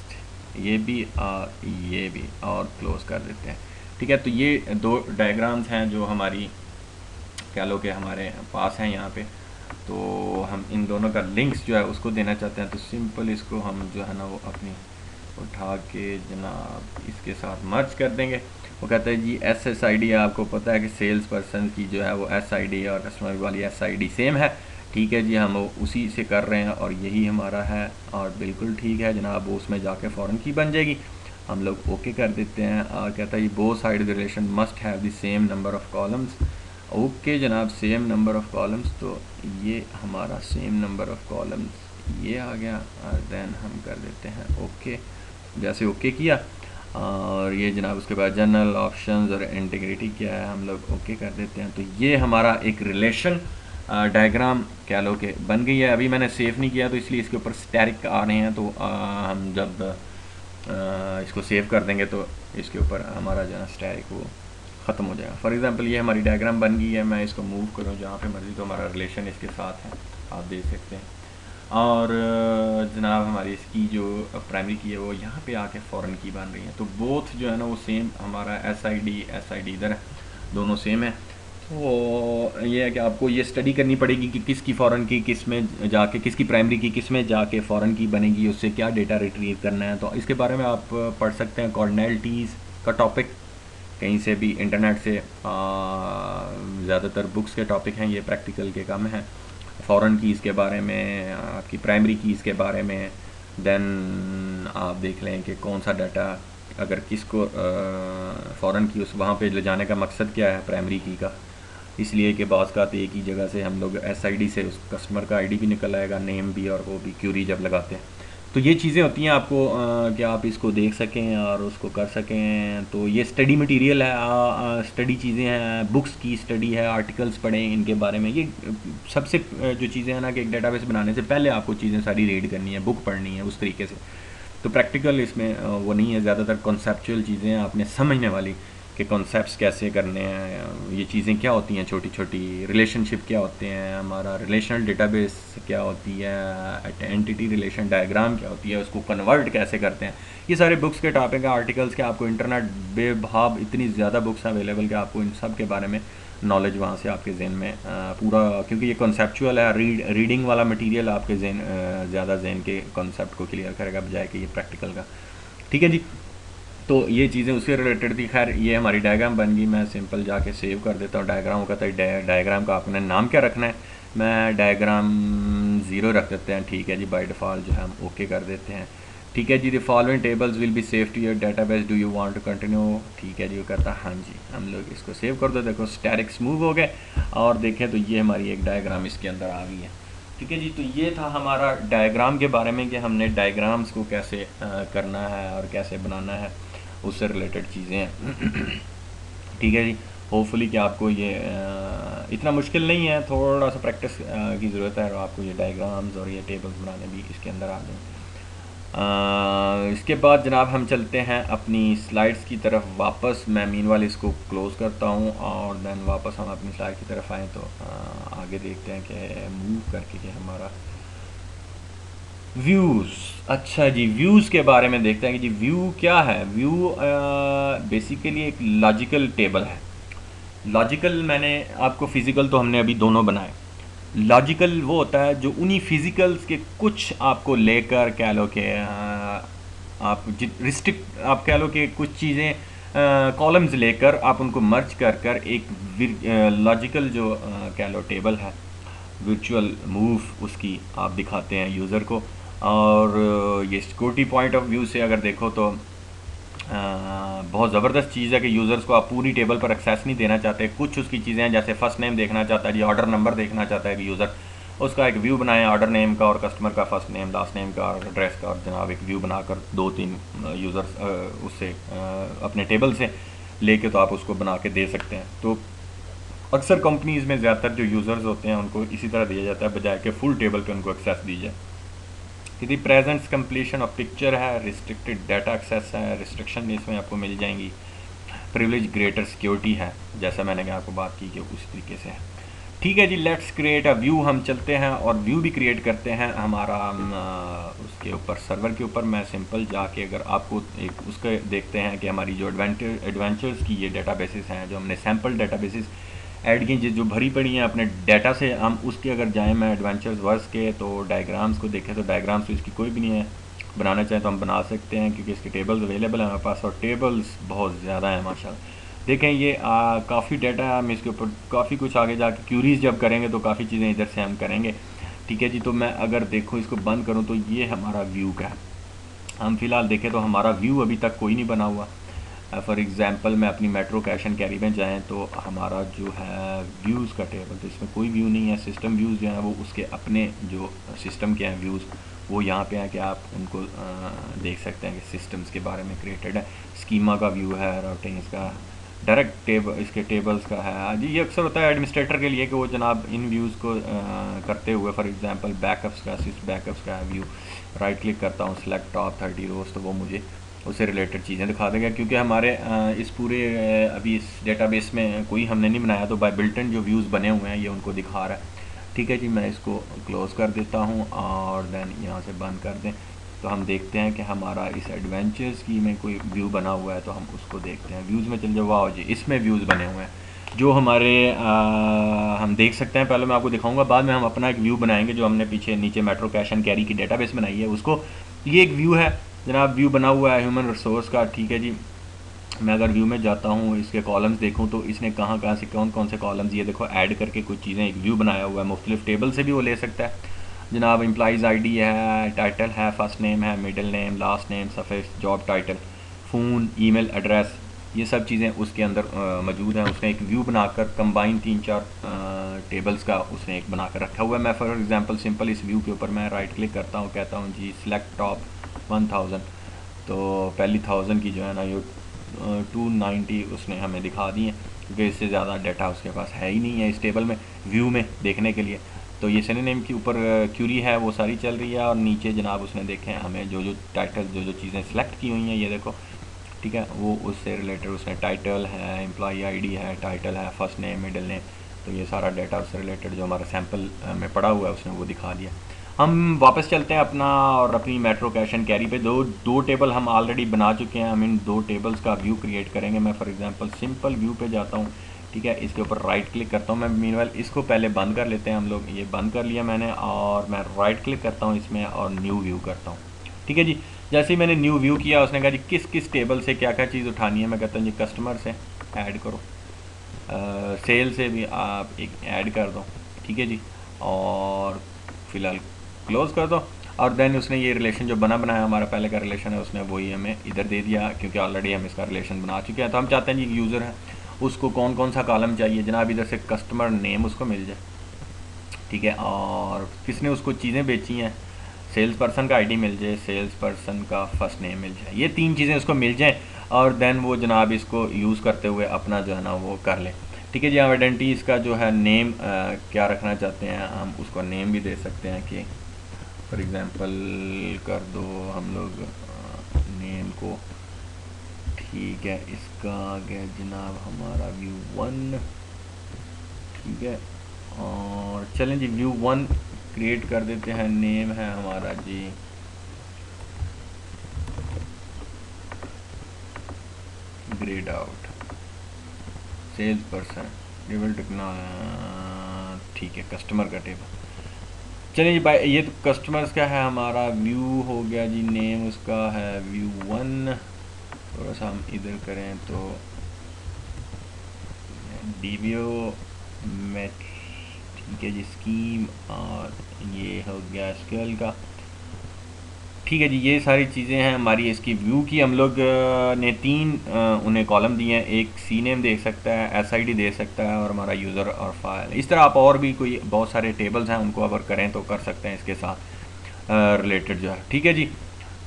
ये भी और ये भी, और क्लोज कर देते हैं। ठीक है। तो ये 2 डायग्राम्स हैं जो हमारी कह लो कि हमारे पास हैं यहाँ पे। तो हम इन दोनों का लिंक्स जो है उसको देना चाहते हैं। तो सिंपल इसको हम जो है ना वो अपनी उठा के जनाब इसके साथ मर्ज कर देंगे। वो कहता है जी SSID, आपको पता है कि सेल्स पर्सन की जो है वो SID और कस्टमर वाली SID सेम है। ठीक है जी। हम उसी से कर रहे हैं और यही हमारा है और बिल्कुल ठीक है जनाब। वो उसमें जाके फ़ौरन की बन जाएगी। हम लोग ओके कर देते हैं और कहता है both side relation must have the same number of columns. Okay जनाब, सेम नंबर ऑफ़ कॉलम्स। तो ये हमारा सेम नंबर ऑफ़ कॉलम्स ये आ गया और देन हम कर देते हैं ओके। जैसे ओके किया और ये जनाब उसके बाद जनरल ऑप्शंस और इंटीग्रिटी क्या है हम लोग ओके कर देते हैं। तो ये हमारा एक रिलेशन डायग्राम कह लो कि बन गई है। अभी मैंने सेव नहीं किया तो इसलिए इसके ऊपर स्टैटिक आ रहे हैं। तो हम जब इसको सेव कर देंगे तो इसके ऊपर हमारा जो है स्टैटिक वो ख़त्म हो जाएगा। फॉर एग्जांपल ये हमारी डायग्राम बन गई है। मैं इसको मूव करूँ जहाँ पे मर्जी तो हमारा रिलेशन इसके साथ है, आप देख सकते हैं। और जनाब हमारी इसकी जो प्राइमरी की है वो यहाँ पे आके फ़ॉरेन की बन रही है। तो बोथ जो है ना वो सेम, हमारा SID इधर है, दोनों सेम है। तो ये है कि आपको ये स्टडी करनी पड़ेगी कि किसकी फ़ॉरेन की किस में जाके, किसकी प्राइमरी की किस में जाके फ़ॉरेन की बनेगी, उससे क्या डेटा रिट्रीव करना है। तो इसके बारे में आप पढ़ सकते हैं। कॉर्डिनलिटीज़ का टॉपिक कहीं से भी इंटरनेट से, ज़्यादातर बुक्स के टॉपिक हैं, ये प्रैक्टिकल के कम हैं। फ़ॉरेन कीज़ के बारे में, आपकी प्राइमरी कीज़ के बारे में। देन आप देख लें कि कौन सा डाटा अगर किसको फ़ॉरेन की उस वहाँ पे ले जाने का मकसद क्या है प्राइमरी की का। इसलिए कि बाज़ का एक ही जगह से हम लोग SID से उस कस्टमर का ID भी निकल आएगा, नेम भी, और वो भी क्यूरी जब लगाते हैं। तो ये चीज़ें होती हैं आपको कि आप इसको देख सकें और उसको कर सकें। तो ये स्टडी मटेरियल है, स्टडी चीज़ें हैं, बुक्स की स्टडी है, आर्टिकल्स पढ़ें इनके बारे में। ये सबसे जो चीज़ें हैं ना कि एक डेटाबेस बनाने से पहले आपको चीज़ें सारी रीड करनी है, बुक पढ़नी है उस तरीके से। तो प्रैक्टिकल इसमें वो नहीं है, ज़्यादातर कॉन्सेप्चुअल चीज़ें हैं आपने समझने वाली कि कॉन्सेप्ट्स कैसे करने हैं, ये चीज़ें क्या होती हैं, छोटी छोटी रिलेशनशिप क्या होते हैं, हमारा रिलेशनल डेटाबेस क्या होती है, एंटिटी रिलेशन डायग्राम क्या होती है, उसको कन्वर्ट कैसे करते हैं। ये सारे बुक्स के टॉपिक हैं, आर्टिकल्स के। आपको इंटरनेट बेबहाव इतनी ज़्यादा बुक्स अवेलेबल कि आपको इन सब के बारे में नॉलेज वहाँ से आपके जहन में पूरा, क्योंकि ये कॉन्सेप्चुअल है, रीडिंग वाला मटेरियल आपके जहन ज़्यादा जहन के कॉन्सेप्ट को क्लियर करेगा बजाय कि ये प्रैक्टिकल का। ठीक है जी। तो ये चीज़ें उससे रिलेटेड थी। खैर ये हमारी डायग्राम बन गई। मैं सिंपल जाके सेव कर देता हूँ डायग्राम का। तो डायग्राम का आपने नाम क्या रखना है, मैं डायग्राम 0 रख देते हैं। ठीक है जी। बाय डिफ़ॉल्ट जो है हम ओके कर देते हैं। ठीक है जी। The following tables will be save to your database, do you want to continue. ठीक है जी। वो कहता है हाँ जी, हम लोग इसको सेव कर दो। देखो स्टैटिक्स मूव हो गए और देखें तो ये हमारी एक डायग्राम इसके अंदर आ गई है। ठीक है जी। तो ये था हमारा डायग्राम के बारे में कि हमने डायग्राम्स को कैसे करना है और कैसे बनाना है, उससे रिलेटेड चीज़ें हैं। ठीक है जी। होपफुली कि आपको ये इतना मुश्किल नहीं है, थोड़ा सा प्रैक्टिस की ज़रूरत है और आपको ये डायग्राम्स और ये टेबल्स बनाने भी इसके अंदर आ जाएँ। इसके बाद जनाब हम चलते हैं अपनी स्लाइड्स की तरफ वापस। मैं मीनवाइल इसको क्लोज़ करता हूँ और देन वापस हम अपनी स्लाइड की तरफ आएँ। तो आगे देखते हैं कि मूव करके कि हमारा व्यूज़। अच्छा जी, व्यूज़ के बारे में देखते हैं कि जी व्यू क्या है। व्यू बेसिकली एक लॉजिकल टेबल है। लॉजिकल मैंने आपको, फ़िज़िकल तो हमने अभी दोनों बनाए। लॉजिकल वो होता है जो उन्हीं फिज़िकल्स के कुछ आपको लेकर कह लो कि आप रिस्ट्रिक्ट आप कह लो कि कुछ चीज़ें कॉलम्स लेकर आप उनको मर्ज कर कर एक लॉजिकल जो कह लो टेबल है, वर्चुअल मूव उसकी आप दिखाते हैं यूज़र को। और ये सिक्योरिटी पॉइंट ऑफ व्यू से अगर देखो तो बहुत ज़बरदस्त चीज़ है कि यूज़र्स को आप पूरी टेबल पर एक्सेस नहीं देना चाहते। कुछ उसकी चीज़ें हैं, जैसे फर्स्ट नेम देखना चाहता है जी, ऑर्डर नंबर देखना चाहता है कि यूज़र, उसका एक व्यू बनाएं ऑर्डर नेम का और कस्टमर का फर्स्ट नेम लास्ट नेम का और एड्रेस का, और जनाब एक व्यू बनाकर 2-3 यूज़र्स उससे अपने टेबल से लेके तो आप उसको बना के दे सकते हैं। तो अक्सर कंपनीज़ में ज़्यादातर जो यूज़र्स होते हैं उनको इसी तरह दिया जाता है, बजाय कि फुल टेबल पे उनको एक्सेस दी जाए। यदि प्रेजेंट्स कंप्लीशन ऑफ पिक्चर है, रिस्ट्रिक्टेड डाटा एक्सेस है, रिस्ट्रिक्शन इसमें आपको मिल जाएंगी। प्रिविलेज ग्रेटर सिक्योरिटी है, जैसा मैंने आपको बात की कि उस तरीके से है। ठीक है जी, लेट्स क्रिएट अ व्यू। हम चलते हैं और व्यू भी क्रिएट करते हैं हमारा उसके ऊपर, सर्वर के ऊपर। मैं सिंपल जाके अगर आपको एक उसके देखते हैं कि हमारी जो एडवेंचर्स की ये डेटाबेसेस हैं, जो हमने सैम्पल डेटाबेसेस ऐड की जो भरी पड़ी हैं अपने डाटा से, हम उसके अगर जाएं मैं एडवेंचर्स वर्स के तो डायग्राम्स को देखें तो डायग्राम्स तो इसकी कोई भी नहीं है। बनाना चाहें तो हम बना सकते हैं क्योंकि इसके टेबल्स अवेलेबल हैं हमारे पास, और टेबल्स बहुत ज़्यादा हैं माशाल्लाह। देखें ये काफ़ी डाटा है, हम इसके ऊपर काफ़ी कुछ आगे जाके क्यूरीज जब करेंगे तो काफ़ी चीज़ें इधर से हम करेंगे। ठीक है जी, तो मैं अगर देखो इसको बंद करूँ तो ये हमारा व्यू का है। हम फिलहाल देखें तो हमारा व्यू अभी तक कोई नहीं बना हुआ। फॉर एग्ज़ाम्पल मैं अपनी मेट्रो कैश एंड कैरी में जाएँ तो हमारा जो है व्यूज़ का टेबल, तो इसमें कोई व्यू नहीं है। सिस्टम व्यूज़ जो हैं वो उसके अपने जो सिस्टम के हैं व्यूज़ वो यहाँ पे हैं कि आप उनको देख सकते हैं कि सिस्टम्स के बारे में क्रिएटेड है। स्कीमा का व्यू है, राउटिंग इसका, डायरेक्ट टेबल इसके टेबल्स का है जी। ये अक्सर होता है एडमिनिस्ट्रेटर के लिए कि वो जनाब इन व्यूज़ को करते हुए, फॉर एग्जांपल बैकअप्स का, सिस्ट बैकअप्स का व्यू, राइट क्लिक करता हूँ, सिलेक्ट टॉप 30 रोज, तो वो मुझे उससे रिलेटेड चीज़ें दिखा देगा। क्योंकि हमारे इस पूरे अभी इस डेटाबेस में कोई हमने नहीं बनाया, तो बाय बिल्टन जो व्यूज़ बने हुए हैं ये उनको दिखा रहा है। ठीक है जी, मैं इसको क्लोज़ कर देता हूँ और देन यहाँ से बंद कर दें। तो हम देखते हैं कि हमारा इस एडवेंचर्स की में कोई व्यू बना हुआ है, तो हम उसको देखते हैं। व्यूज़ में चल जाओ, वाह जी, इसमें व्यूज़ बने हुए हैं जो हमारे हम देख सकते हैं। पहले मैं आपको दिखाऊंगा, बाद में हम अपना एक व्यू बनाएंगे जो हमने पीछे नीचे मेट्रो कैश एंड कैरी की डेटाबेस बनाई है उसको। ये एक व्यू है जनाब, व्यू बना हुआ है ह्यूमन रिसोर्स का। ठीक है जी, मैं अगर व्यू में जाता हूँ, इसके कॉलम्स देखूँ तो इसने कहाँ कहाँ से कौन कौन से कॉलम्स, ये देखो ऐड करके कुछ चीज़ें एक व्यू बनाया हुआ है। मुख्तलिफ टेबल से भी वो ले सकता है जनाब। एम्प्लॉइज़ आईडी है, टाइटल है, फर्स्ट नेम है, मिडिल नेम, लास्ट नेम, सफ़ेद job title, phone, email address, ये सब चीज़ें उसके अंदर मौजूद हैं। उसने एक व्यू बनाकर कंबाइन 3-4 टेबल्स का उसने एक बनाकर रखा हुआ है। मैं फॉर एग्जांपल सिंपल इस व्यू के ऊपर मैं राइट क्लिक करता हूँ, कहता हूँ जी सिलेक्ट टॉप 1000, तो पहली 1000 की जो है ना ये 290 उसने हमें दिखा दी है, क्योंकि इससे ज़्यादा डाटा उसके पास है ही नहीं है इस टेबल में व्यू में देखने के लिए। तो ये सिनोनिम के ऊपर क्यूरी है वो सारी चल रही है, और नीचे जनाब उसने देखें हमें जो जो टाइटल जो जो चीज़ें सेलेक्ट की हुई हैं ये देखो। ठीक है, वो उससे रिलेटेड उसने टाइटल है, एम्प्लॉई आईडी है, टाइटल है, फर्स्ट नेम, मिडिल नेम, तो ये सारा डाटा उससे रिलेटेड जो हमारा सैम्पल में पड़ा हुआ है उसने वो दिखा दिया। हम वापस चलते हैं अपना और अपनी मेट्रो कैश एंड कैरी पे। दो टेबल हम ऑलरेडी बना चुके हैं, हम इन दो टेबल्स का व्यू क्रिएट करेंगे। मैं फॉर एग्जांपल सिंपल व्यू पे जाता हूँ। ठीक है, इसके ऊपर राइट क्लिक करता हूँ मैं। मीनवाइल इसको पहले बंद कर लेते हैं हम लोग, ये बंद कर लिया मैंने, और मैं राइट क्लिक करता हूँ इसमें और न्यू व्यू करता हूँ। ठीक है जी, जैसे ही मैंने न्यू व्यू किया उसने कहा जी किस किस टेबल से क्या क्या चीज़ उठानी है। मैं कहता हूँ जी कस्टमर से ऐड करो, सेल से भी आप एक ऐड कर दो। ठीक है जी, और फिलहाल क्लोज़ कर दो। और देन उसने ये रिलेशन जो बनाया हमारा पहले का रिलेशन है उसने वही हमें इधर दे दिया, क्योंकि ऑलरेडी हम इसका रिलेशन बना चुके हैं। तो हम चाहते हैं जी यूज़र है उसको कौन कौन सा कॉलम चाहिए जनाब, इधर से कस्टमर नेम उसको मिल जाए। ठीक है, और किसने उसको चीज़ें बेची हैं, सेल्स पर्सन का आईडी मिल जाए, सेल्स पर्सन का फर्स्ट नेम मिल जाए, ये 3 चीज़ें उसको मिल जाएँ, और देन वो जनाब इसको यूज़ करते हुए अपना जो है ना वो कर ले। ठीक है जी, हम आइडेंटिटी इसका जो है नेम क्या रखना चाहते हैं हम उसको नेम भी दे सकते हैं कि फॉर एग्ज़ाम्पल कर दो हम लोग नेम को। ठीक है, इसका आ गया जनाब हमारा व्यू 1। ठीक है, और चलें जी व्यू 1 क्रिएट कर देते हैं। नेम है हमारा जी grade out, sales person, table टिकना, ठीक है, कस्टमर का टेबल। चलिए जी भाई, ये तो कस्टमर्स का है, हमारा व्यू हो गया जी। नेम उसका है व्यू 1। थोड़ा सा हम इधर करें तो डीवीओ मेट, ठीक है जी। स्कीम, और ये हो गया एसक्यूएल का। ठीक है जी, ये सारी चीज़ें हैं हमारी इसकी व्यू की। हम लोग ने तीन उन्हें कॉलम दिए हैं। एक सी नेम दे सकता है, एसआईडी दे सकता है, और हमारा यूज़र और फाइल। इस तरह आप और भी कोई बहुत सारे टेबल्स हैं, उनको अगर करें तो कर सकते हैं इसके साथ रिलेटेड जो है। ठीक है जी।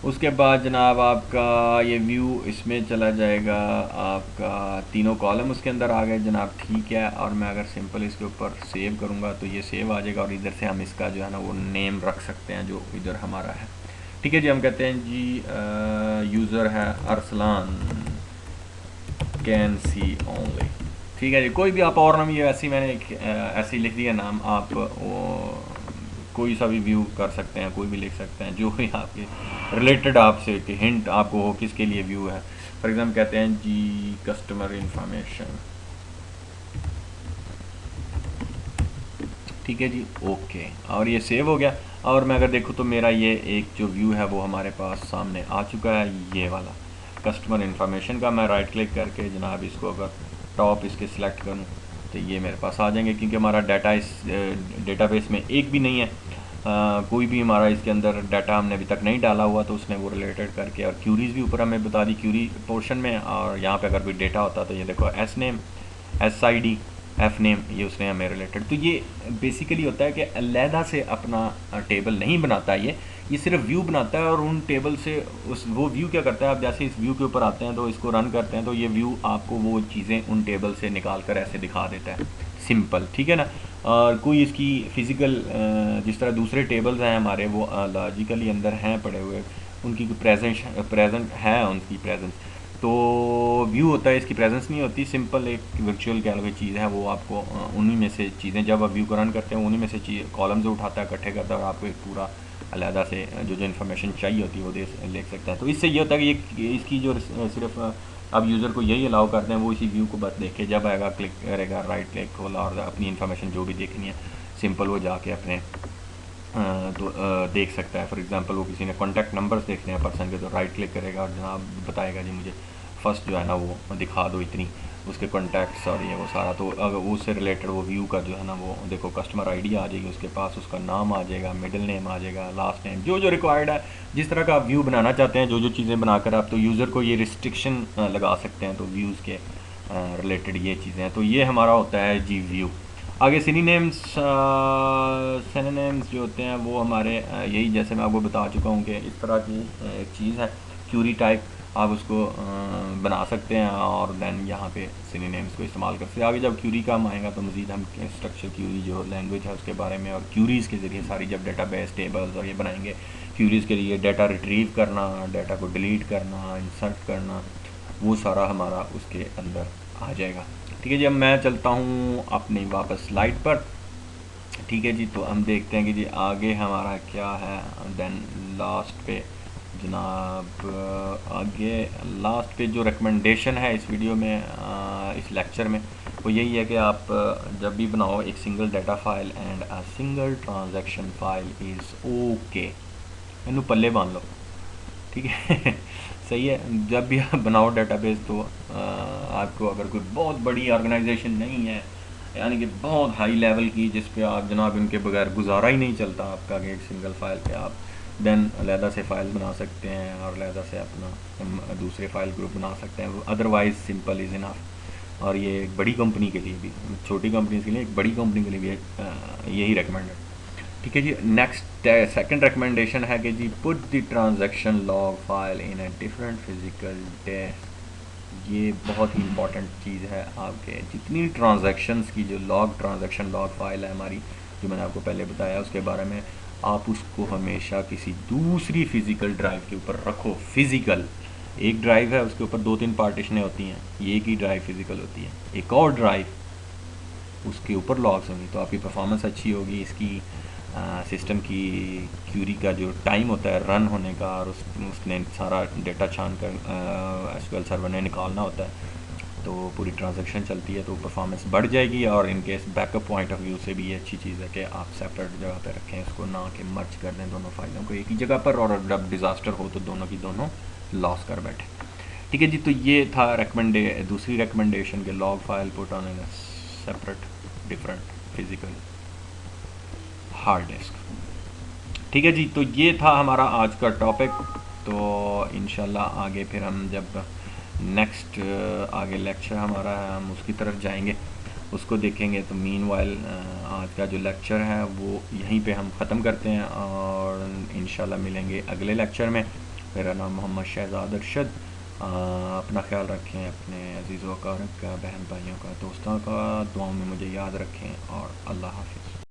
उसके बाद जनाब आपका ये व्यू इसमें चला जाएगा, आपका तीनों कॉलम उसके अंदर आ गए जनाब। ठीक है, और मैं अगर सिंपल इसके ऊपर सेव करूँगा तो ये सेव आ जाएगा, और इधर से हम इसका जो है ना वो नेम रख सकते हैं जो इधर हमारा है। ठीक है जी, हम कहते हैं जी यूज़र है अरसलान कैन सी ओनली। ठीक है जी, कोई भी आप और नाम, ये ऐसी मैंने ऐसे ही लिख दिया नाम, आप वो कोई सा भी व्यू कर सकते हैं, कोई भी लिख सकते हैं जो भी आपके रिलेटेड आपसे कि हिंट आपको हो किसके लिए व्यू है। फॉर एग्जाम्पल कहते हैं जी कस्टमर इंफॉर्मेशन। ठीक है जी, ओके, और ये सेव हो गया। और मैं अगर देखूँ तो मेरा ये एक जो व्यू है वो हमारे पास सामने आ चुका है, ये वाला कस्टमर इन्फॉर्मेशन का। मैं राइट क्लिक करके जनाब इसको अगर टॉप इसके सिलेक्ट करूँ तो ये मेरे पास आ जाएंगे, क्योंकि हमारा डाटा इस डेटाबेस में एक भी नहीं है। कोई भी हमारा इसके अंदर डाटा हमने अभी तक नहीं डाला हुआ, तो उसने वो रिलेटेड करके, और क्यूरीज भी ऊपर हमें बता दी क्यूरी पोर्शन में। और यहाँ पे अगर कोई डेटा होता तो ये देखो S name, S I D, F name, ये उसने हमें रिलेटेड। तो ये बेसिकली होता है कि अलहदा से अपना टेबल नहीं बनाता ये सिर्फ व्यू बनाता है, और उन टेबल से उस वो व्यू क्या करता है, आप जैसे इस व्यू के ऊपर आते हैं तो इसको रन करते हैं तो ये व्यू आपको वो चीज़ें उन टेबल से निकाल कर ऐसे दिखा देता है, सिंपल। ठीक है ना। और कोई इसकी फ़िज़िकल जिस तरह दूसरे टेबल्स हैं हमारे वो लॉजिकली अंदर हैं पड़े हुए, उनकी प्रेजेंट है, उनकी प्रेजेंस। तो व्यू होता है, इसकी प्रेजेंस नहीं होती, सिंपल एक वर्चुअल कह लो चीज़ है वो। आपको उन्हीं में से चीज़ें जब आप व्यू को रन करते हैं उन्हीं में से चीज़ कॉलम से उठाता है, इकट्ठे करता है, और आपको एक पूरा अलहदा से जो इन्फॉर्मेशन चाहिए होती है वो देख सकता है। तो इससे ये होता है कि ये इसकी जो सिर्फ अब यूज़र को यही अलाउ करते हैं, वो इसी व्यू को बस देखे, जब आएगा क्लिक करेगा, राइट क्लिक खोला, और अपनी इन्फॉर्मेशन जो भी देखनी है सिंपल वो जाके अपने तो देख सकता है। फॉर एग्जांपल वो किसी ने कॉन्टैक्ट नंबर्स देखने हैं पर्सन के, तो राइट क्लिक करेगा और जनाब बताएगा जी मुझे फर्स्ट जो है ना वो दिखा दो इतनी उसके कॉन्टैक्ट्स और ये वो सारा। तो अगर उससे रिलेटेड वो व्यू का जो है ना वो देखो कस्टमर आईडी आ जाएगी उसके पास, उसका नाम आ जाएगा, मिडिल नेम आ जाएगा, लास्ट नेम, जो जो रिक्वायर्ड है। जिस तरह का आप व्यू बनाना चाहते हैं, जो जो चीज़ें बनाकर आप तो यूज़र को ये रिस्ट्रिक्शन लगा सकते हैं, तो व्यूज़ के रिलेटेड ये चीज़ें हैं। तो ये हमारा होता है जी व्यू। आगे सिनोनिम्स, सिनोनिम्स जो होते हैं वो हमारे यही, जैसे मैं आपको बता चुका हूँ कि इस तरह की एक चीज़ है क्यूरी टाइप, आप उसको बना सकते हैं, और देन यहाँ पे सिनोनिम्स को इस्तेमाल करते हैं। आगे जब क्यूरी का हम आएगा तो मज़ीद हम स्ट्रक्चर क्यूरी जो लैंग्वेज है उसके बारे में, और क्यूरीज़ के ज़रिए सारी जब डेटाबेस टेबल्स और ये बनाएंगे, क्यूरीज़ के लिए डाटा रिट्रीव करना, डाटा को डिलीट करना, इंसर्ट करना, वो सारा हमारा उसके अंदर आ जाएगा। ठीक है जी, अब मैं चलता हूँ अपनी वापस स्लाइड पर। ठीक है जी, तो हम देखते हैं कि जी आगे हमारा क्या है। देन लास्ट पे जनाब आगे लास्ट पे जो रिकमेंडेशन है इस वीडियो में, इस लेक्चर में, वो यही है कि आप जब भी बनाओ एक single data file and a single transaction file is okay, इनू पल्ले बांध लो। ठीक है सही है। जब भी आप बनाओ डेटाबेस तो आपको अगर कोई बहुत बड़ी ऑर्गेनाइजेशन नहीं है, यानी कि बहुत हाई लेवल की, जिस पे आप जनाब उनके बगैर गुजारा ही नहीं चलता आपका, कि एक सिंगल फाइल पे आप देन अलहदा से फ़ाइल बना सकते हैं और अलहदा से अपना दूसरे फाइल ग्रुप बना सकते हैं। Otherwise simple is enough. और ये एक बड़ी कंपनी के लिए भी, छोटी कंपनीज के लिए, एक बड़ी कंपनी के लिए भी यही रिकमेंडेड। ठीक है जी। नेक्स्ट सेकंड रिकमेंडेशन है कि जी put the transaction log file in a different physical desk. ये बहुत ही इंपॉर्टेंट चीज़ है। आपके जितनी ट्रांजैक्शंस की जो ट्रांजैक्शन लॉग फाइल है हमारी, जो मैंने आपको पहले बताया उसके बारे में, आप उसको हमेशा किसी दूसरी फिज़िकल ड्राइव के ऊपर रखो। फिज़िकल एक ड्राइव है, उसके ऊपर 2-3 पार्टीशनें होती हैं, ये एक ही ड्राइव फिज़िकल होती है। एक और ड्राइव, उसके ऊपर लॉग्स होंगी, तो आपकी परफॉर्मेंस अच्छी होगी। इसकी सिस्टम की क्यूरी का जो टाइम होता है रन होने का, और उसने सारा डेटा छान कर एसक्यूएल सर्वर ने निकालना होता है, तो पूरी ट्रांजैक्शन चलती है तो परफॉर्मेंस बढ़ जाएगी। और in case backup point of view से भी ये अच्छी चीज़ है कि आप सेपरेट जगह पे रखें इसको, ना कि मर्ज कर दें दोनों फाइलों को एक ही जगह पर, और जब डिज़ास्टर हो तो दोनों की दोनों लॉस कर बैठे। ठीक है जी, तो ये था दूसरी रिकमेंडेशन के log file put on in separate different physical hard disk. ठीक है जी, तो ये था हमारा आज का टॉपिक। तो इंशाल्लाह आगे फिर हम जब नेक्स्ट आगे लेक्चर हमारा है हम उसकी तरफ जाएंगे, उसको देखेंगे। तो मीनवाइल आज का जो लेक्चर है वो यहीं पे हम ख़त्म करते हैं और इंशाल्लाह मिलेंगे अगले लेक्चर में। मेरा नाम मोहम्मद शहजाद अरशद। अपना ख्याल रखें, अपने अजीज़ व अकारब का, बहन भाइयों का, दोस्तों का दुआ में मुझे याद रखें और अल्लाह हाफिज़।